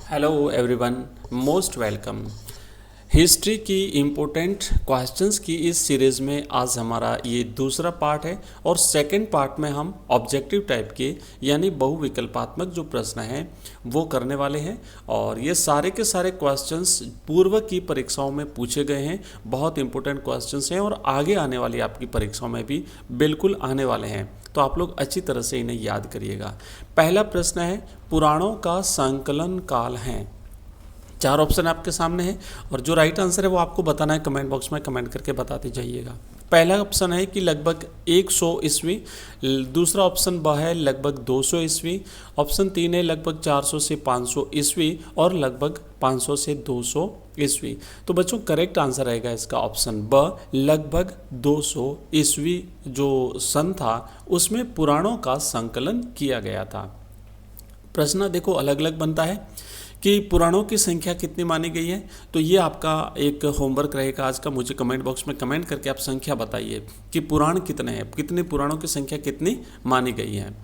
Hello everyone, most welcome. History की important questions की इस सीरीज़ में आज हमारा ये दूसरा पार्ट है और सेकंड पार्ट में हम ऑब्जेक्टिव टाइप के यानी बहुविकल्पात्मक जो प्रश्न हैं वो करने वाले हैं। और ये सारे के सारे क्वेश्चंस पूर्व की परीक्षाओं में पूछे गए हैं, बहुत इंपॉर्टेंट क्वेश्चंस हैं और आगे आने वाली आपकी परीक्षाओं में भी बिल्कुल आने वाले हैं, तो आप लोग अच्छी तरह से इन्हें याद करिएगा। पहला प्रश्न है, पुराणों का संकलन काल है। 4 ऑप्शन आपके सामने हैं और जो राइट आंसर है वो आपको बताना है, कमेंट बॉक्स में कमेंट करके बताते जाइएगा। पहला ऑप्शन है कि लगभग 100 ईस्वी, दूसरा ऑप्शन ब है लगभग 200 ईस्वी, ऑप्शन 3 है लगभग 400 से 500 ईस्वी और लगभग 500 से 200 ईस्वी। तो बच्चों करेक्ट आंसर रहेगा इसका ऑप्शन ब, लगभग 200 ईस्वी जो सन था उसमें पुराणों का संकलन किया गया था। प्रश्न देखो अलग अलग बनता है कि पुराणों की संख्या कितनी मानी गई है, तो ये आपका एक होमवर्क रहेगा आज का। मुझे कमेंट बॉक्स में कमेंट करके आप संख्या बताइए कि पुराण कितने हैं, कितने पुराणों की संख्या कितनी मानी गई है।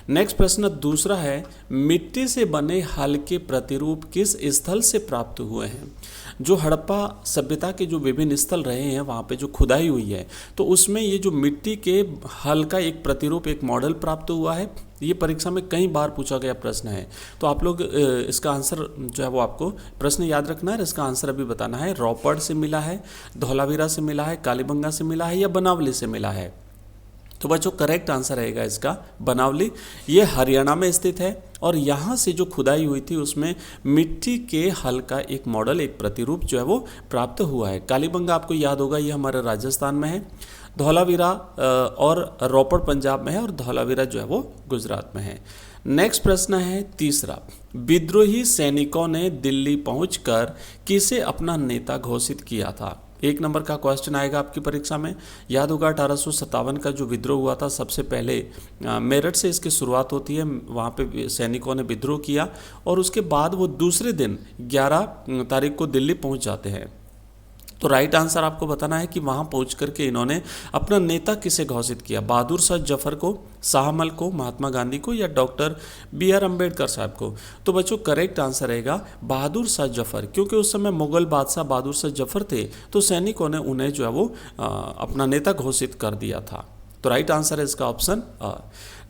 नेक्स्ट प्रश्न दूसरा है, मिट्टी से बने हल्के प्रतिरूप किस स्थल से प्राप्त हुए हैं। जो हड़प्पा सभ्यता के जो विभिन्न स्थल रहे हैं वहाँ पे जो खुदाई हुई है तो उसमें ये जो मिट्टी के हल्का एक प्रतिरूप, एक मॉडल प्राप्त हुआ है। ये परीक्षा में कई बार पूछा गया प्रश्न है, तो आप लोग इसका आंसर जो है वो आपको प्रश्न याद रखना है, इसका आंसर अभी बताना है। रोपड़ से मिला है, धौलावीरा से मिला है, कालीबंगा से मिला है या बनावली से मिला है। तो बच्चों करेक्ट आंसर रहेगा इसका बनावली। ये हरियाणा में स्थित है और यहाँ से जो खुदाई हुई थी उसमें मिट्टी के हल का एक मॉडल, एक प्रतिरूप जो है वो प्राप्त हुआ है। कालीबंगा आपको याद होगा, ये हमारे राजस्थान में है। धौलावीरा और रोपड़ पंजाब में है और धौलावीरा जो है वो गुजरात में है। नेक्स्ट प्रश्न है तीसरा, विद्रोही सैनिकों ने दिल्ली पहुंचकर किसे अपना नेता घोषित किया था। 1 नंबर का क्वेश्चन आएगा आपकी परीक्षा में। याद होगा 1857 का जो विद्रोह हुआ था, सबसे पहले मेरठ से इसकी शुरुआत होती है। वहाँ पे सैनिकों ने विद्रोह किया और उसके बाद वो दूसरे दिन 11 तारीख को दिल्ली पहुँच जाते हैं। तो राइट आंसर आपको बताना है कि वहाँ पहुँच करके इन्होंने अपना नेता किसे घोषित किया, बहादुर शाह जफर को, शाहमल को, महात्मा गांधी को या डॉक्टर BR अम्बेडकर साहब को। तो बच्चों करेक्ट आंसर रहेगा बहादुर शाह जफर, क्योंकि उस समय मुगल बादशाह बहादुर शाह जफर थे तो सैनिकों ने उन्हें जो है वो अपना नेता घोषित कर दिया था। तो राइट आंसर है इसका ऑप्शन अ।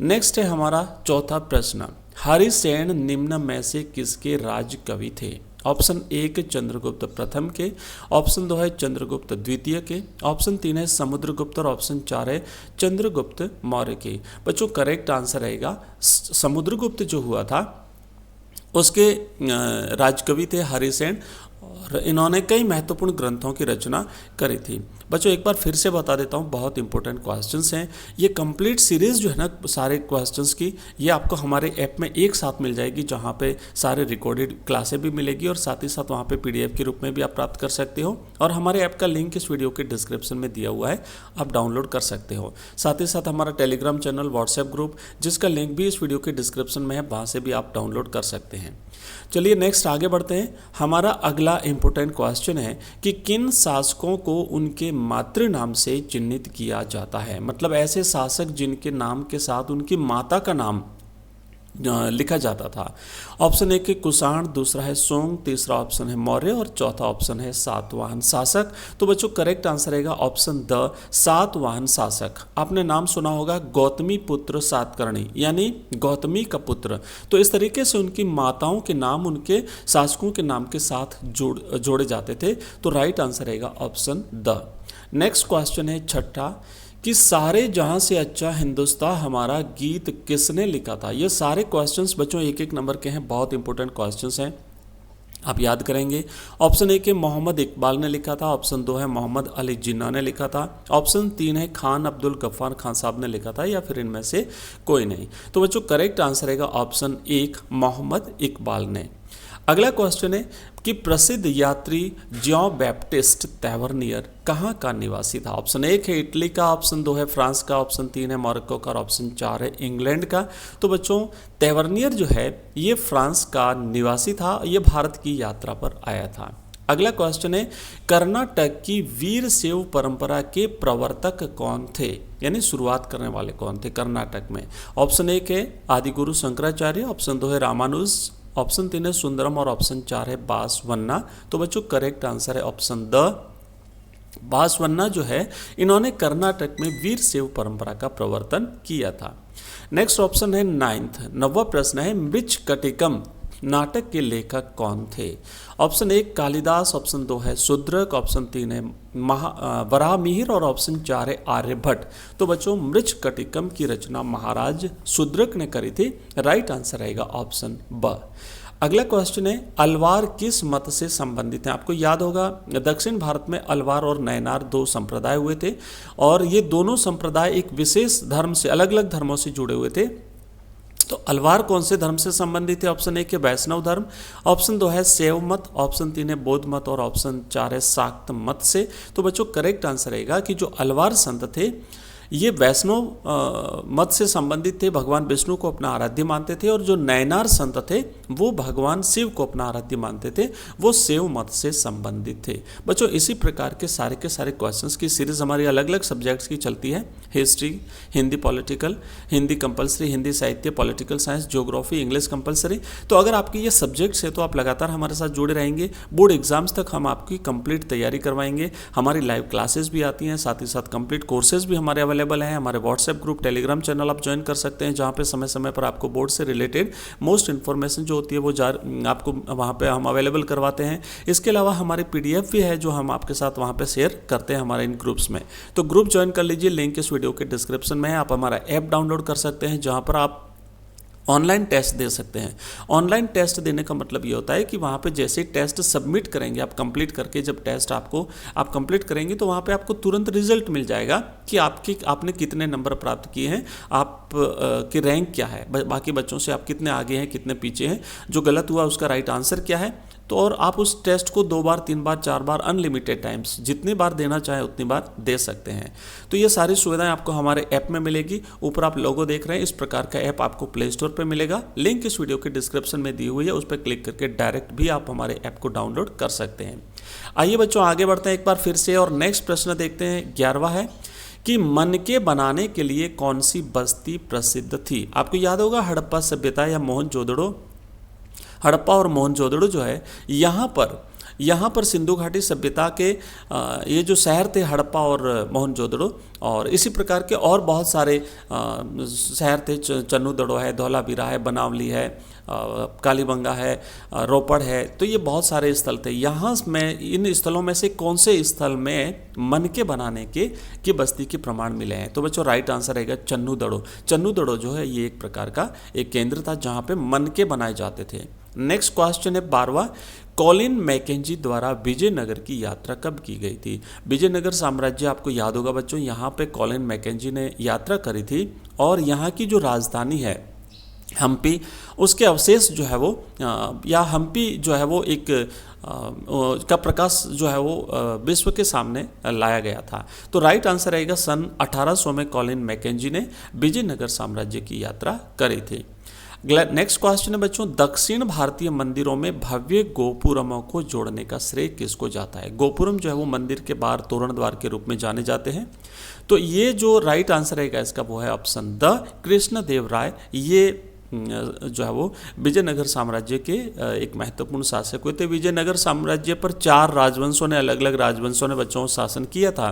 नेक्स्ट है हमारा चौथा प्रश्न, हरिसेन निम्न में से किसके राज कवि थे। ऑप्शन 1 चंद्रगुप्त प्रथम के, ऑप्शन 2 है चंद्रगुप्त द्वितीय के, ऑप्शन 3 है समुद्रगुप्त और ऑप्शन 4 है चंद्रगुप्त मौर्य के। बच्चों करेक्ट आंसर रहेगा समुद्रगुप्त जो हुआ था उसके राजकवि थे हरिसेन और इन्होंने कई महत्वपूर्ण ग्रंथों की रचना करी थी। बच्चों एक बार फिर से बता देता हूँ, बहुत इंपॉर्टेंट क्वेश्चंस हैं। ये कंप्लीट सीरीज़ जो है ना सारे क्वेश्चंस की, ये आपको हमारे ऐप में एक साथ मिल जाएगी, जहाँ पे सारे रिकॉर्डेड क्लासें भी मिलेगी और साथ ही साथ वहाँ पे PDF के रूप में भी आप प्राप्त कर सकते हो। और हमारे ऐप का लिंक इस वीडियो के डिस्क्रिप्शन में दिया हुआ है, आप डाउनलोड कर सकते हो। साथ ही साथ हमारा टेलीग्राम चैनल, व्हाट्सएप ग्रुप, जिसका लिंक भी इस वीडियो के डिस्क्रिप्शन में है, वहाँ से भी आप डाउनलोड कर सकते हैं। चलिए नेक्स्ट आगे बढ़ते हैं। हमारा अगला इंपॉर्टेंट क्वेश्चन है कि किन शासकों को उनके मातृ नाम से चिन्हित किया जाता है। मतलब ऐसे शासक जिनके नाम के साथ उनकी माता का नाम लिखा जाता था। ऑप्शन 1 है कुषाण, दूसरा है सोंग, तीसरा ऑप्शन है मौर्य और चौथा ऑप्शन है सातवाहन शासक। तो बच्चों करेक्ट आंसर रहेगा ऑप्शन द, सातवाहन शासक। आपने नाम सुना होगा गौतमी पुत्र सातकर्णी, यानी गौतमी का पुत्र। तो इस तरीके से उनकी माताओं के नाम उनके शासकों के नाम के साथ जोड़े जाते थे। तो राइट आंसर रहेगा ऑप्शन द। नेक्स्ट क्वेश्चन है छठा, कि सारे जहां से अच्छा हिंदुस्तान हमारा गीत किसने लिखा था। ये सारे क्वेश्चंस बच्चों 1-1 नंबर के हैं, बहुत इंपॉर्टेंट क्वेश्चंस हैं, आप याद करेंगे। ऑप्शन 1 है मोहम्मद इकबाल ने लिखा था, ऑप्शन 2 है मोहम्मद अली जिन्ना ने लिखा था, ऑप्शन 3 है खान अब्दुल गफ्फार खान साहब ने लिखा था या फिर इनमें से कोई नहीं। तो बच्चों करेक्ट आंसर रहेगा ऑप्शन 1 मोहम्मद इकबाल ने। अगला क्वेश्चन है कि प्रसिद्ध यात्री जॉन बैप्टिस्ट तैवर्नियर कहाँ का निवासी था। ऑप्शन 1 है इटली का, ऑप्शन 2 है फ्रांस का, ऑप्शन 3 है मोरक्को का और ऑप्शन 4 है इंग्लैंड का। तो बच्चों तैवर्नियर जो है ये फ्रांस का निवासी था, ये भारत की यात्रा पर आया था। अगला क्वेश्चन है कर्नाटक की वीर शैव परंपरा के प्रवर्तक कौन थे, यानी शुरुआत करने वाले कौन थे कर्नाटक में। ऑप्शन 1 है आदिगुरु शंकराचार्य, ऑप्शन 2 है रामानुज, ऑप्शन 3 है सुंदरम और ऑप्शन 4 है बासवन्ना। तो बच्चों करेक्ट आंसर है ऑप्शन द बासवन्ना जो है इन्होंने कर्नाटक में वीर शैव परंपरा का प्रवर्तन किया था। नेक्स्ट ऑप्शन है 9वां प्रश्न है मृच्छकटिकम नाटक के लेखक कौन थे? ऑप्शन 1 कालिदास, ऑप्शन 2 है शूद्रक, ऑप्शन 3 है वराहमिहिर और ऑप्शन 4 है आर्यभट्ट। तो बच्चों मृच्छकटिकम की रचना महाराज शूद्रक ने करी थी। राइट आंसर रहेगा ऑप्शन ब। अगला क्वेश्चन है अलवार किस मत से संबंधित है? आपको याद होगा दक्षिण भारत में अलवार और नयनार दो संप्रदाय हुए थे और ये दोनों संप्रदाय एक विशेष धर्म से, अलग अलग धर्मों से जुड़े हुए थे। तो अलवार कौन से धर्म से संबंधित है? ऑप्शन 1 है वैष्णव धर्म, ऑप्शन 2 है शैव मत, ऑप्शन 3 है बौद्ध मत और ऑप्शन 4 है शाक्त मत से। तो बच्चों करेक्ट आंसर रहेगा कि जो अलवार संत थे ये वैष्णव मत से संबंधित थे, भगवान विष्णु को अपना आराध्य मानते थे, और जो नयनार संत थे वो भगवान शिव को अपना आराध्य मानते थे, वो शैव मत से संबंधित थे। बच्चों इसी प्रकार के सारे क्वेश्चंस की सीरीज हमारी अलग अलग सब्जेक्ट्स की चलती है। History, Hindi political, Hindi compulsory, Hindi साहित्य, political science, geography, English compulsory. तो अगर आपके ये सब्जेक्ट्स है तो आप लगातार हमारे साथ जुड़े रहेंगे। बोर्ड एग्जाम्स तक हम आपकी कंप्लीट तैयारी करवाएंगे। हमारी लाइव क्लासेस भी आती हैं, साथ ही साथ कंप्लीट कोर्सेज भी हमारे अवेलेबल हैं। हमारे व्हाट्सएप ग्रुप, टेलीग्राम चैनल आप ज्वाइन कर सकते हैं, जहाँ पे समय समय पर आपको बोर्ड से रिलेटेड मोस्ट इन्फॉर्मेशन जो होती है वो आपको वहाँ पे हम अवेलेबल करवाते हैं। इसके अलावा हमारी PDF भी है जो हम आपके साथ वहाँ पे शेयर करते हैं हमारे इन ग्रुप्स में। तो ग्रुप ज्वाइन कर लीजिए, लिंक इस वीडियो के डिस्क्रिप्शन में है। आप हमारा ऐप डाउनलोड कर सकते हैं जहाँ पर आप ऑनलाइन टेस्ट दे सकते हैं। ऑनलाइन टेस्ट देने का मतलब ये होता है कि वहाँ पे जैसे टेस्ट सबमिट करेंगे, आप कंप्लीट करके जब टेस्ट आप कंप्लीट करेंगे तो वहाँ पे आपको तुरंत रिजल्ट मिल जाएगा कि आपने कितने नंबर प्राप्त किए हैं, आप की रैंक क्या है, बाकी बच्चों से आप कितने आगे हैं, कितने पीछे हैं, जो गलत हुआ उसका राइट आंसर क्या है। तो और आप उस टेस्ट को 2 बार, 3 बार, 4 बार, अनलिमिटेड टाइम्स जितनी बार देना चाहे उतनी बार दे सकते हैं। तो ये सारी सुविधाएं आपको हमारे ऐप में मिलेगी। ऊपर आप लोगो देख रहे हैं, इस प्रकार का ऐप आपको प्ले स्टोर पर मिलेगा। लिंक इस वीडियो के डिस्क्रिप्शन में दी हुई है, उस पर क्लिक करके डायरेक्ट भी आप हमारे ऐप को डाउनलोड कर सकते हैं। आइए बच्चों आगे बढ़ते हैं एक बार फिर से और नेक्स्ट प्रश्न देखते हैं। 11वां है कि मनके बनाने के लिए कौन सी बस्ती प्रसिद्ध थी? आपको याद होगा हड़प्पा सभ्यता या मोहनजोदड़ो। हड़प्पा और मोहनजोदड़ो जो है यहाँ पर सिंधु घाटी सभ्यता के ये जो शहर थे हड़प्पा और मोहनजोदड़ो, और इसी प्रकार के और बहुत सारे शहर थे। चन्नूदड़ो है, धौलावीरा है, बनावली है, कालीबंगा है, रोपड़ है। तो ये बहुत सारे स्थल थे। यहाँ में इन स्थलों में से कौन से स्थल में मनके बनाने की बस्ती के प्रमाण मिले हैं? तो बच्चों राइट आंसर रहेगा चन्नूदड़ो। चन्नूदड़ो जो है ये एक प्रकार का एक केंद्र था जहाँ पे मनके बनाए जाते थे। नेक्स्ट क्वेश्चन है 12वां, कॉलिन मैकेंजी द्वारा विजयनगर की यात्रा कब की गई थी? विजयनगर साम्राज्य आपको याद होगा बच्चों, यहाँ पे कॉलिन मैकेंजी ने यात्रा करी थी और यहाँ की जो राजधानी है हम्पी, उसके अवशेष जो है वो या हम्पी जो है वो एक का प्रकाश जो है वो विश्व के सामने लाया गया था। तो राइट आंसर रहेगा सन 1800 में कॉलिन मैकेंजी ने विजयनगर साम्राज्य की यात्रा करी थी। नेक्स्ट क्वेश्चन है बच्चों, दक्षिण भारतीय मंदिरों में भव्य गोपुरमों को जोड़ने का श्रेय किसको जाता है? गोपुरम जो है वो मंदिर के बाहर तोरण द्वार के रूप में जाने जाते हैं। तो ये जो राइट आंसर रहेगा इसका वो है ऑप्शन द कृष्णदेव राय। ये जो है वो विजयनगर साम्राज्य के एक महत्वपूर्ण शासक हुए थे। विजयनगर साम्राज्य पर 4 राजवंशों ने, अलग अलग राजवंशों ने बच्चों शासन किया था।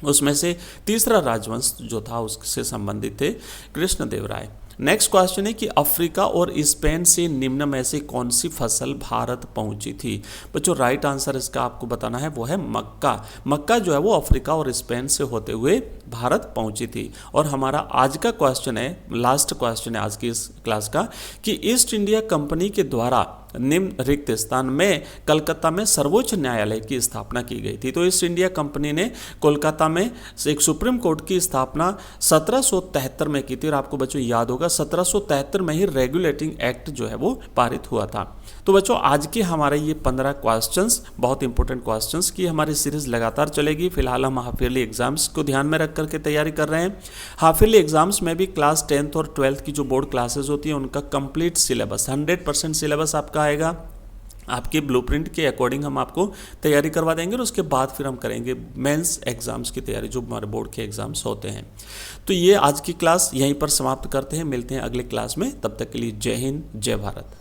उसमें से तीसरा राजवंश जो था उससे संबंधित थे कृष्णदेव राय। नेक्स्ट क्वेश्चन है कि अफ्रीका और स्पेन से निम्न में से कौन सी फसल भारत पहुंची थी? बच्चों राइट आंसर इसका आपको बताना है वो है मक्का। मक्का जो है वो अफ्रीका और स्पेन से होते हुए भारत पहुंची थी। और हमारा आज का क्वेश्चन है, लास्ट क्वेश्चन है आज की इस क्लास का, कि ईस्ट इंडिया कंपनी के द्वारा निम्न रिक्त स्थान में कलकत्ता में सर्वोच्च न्यायालय की स्थापना की गई थी। तो ईस्ट इंडिया कंपनी ने कोलकाता में एक सुप्रीम कोर्ट की स्थापना 1773 में की थी। और आपको बच्चों याद होगा 1773 में ही रेगुलेटिंग एक्ट जो है वो पारित हुआ था। तो बच्चों आज के हमारे ये 15 क्वेश्चंस, बहुत इंपॉर्टेंट क्वेश्चंस की हमारी सीरीज लगातार चलेगी। फिलहाल हम हाफ ईयरली एग्जाम्स को ध्यान में रख करके तैयारी कर रहे हैं। हाफ ईयरली एग्जाम्स में भी क्लास 10th और 12th की जो बोर्ड क्लासेज होती हैं उनका कंप्लीट सिलेबस 100% सिलेबस आपका आएगा। आपके ब्लूप्रिंट के अकॉर्डिंग हम आपको तैयारी करवा देंगे और उसके बाद फिर हम करेंगे मेंस एग्जाम्स की तैयारी, जो हमारे बोर्ड के एग्जाम्स होते हैं। तो ये आज की क्लास यहीं पर समाप्त करते हैं। मिलते हैं अगले क्लास में, तब तक के लिए जय हिंद, जय भारत।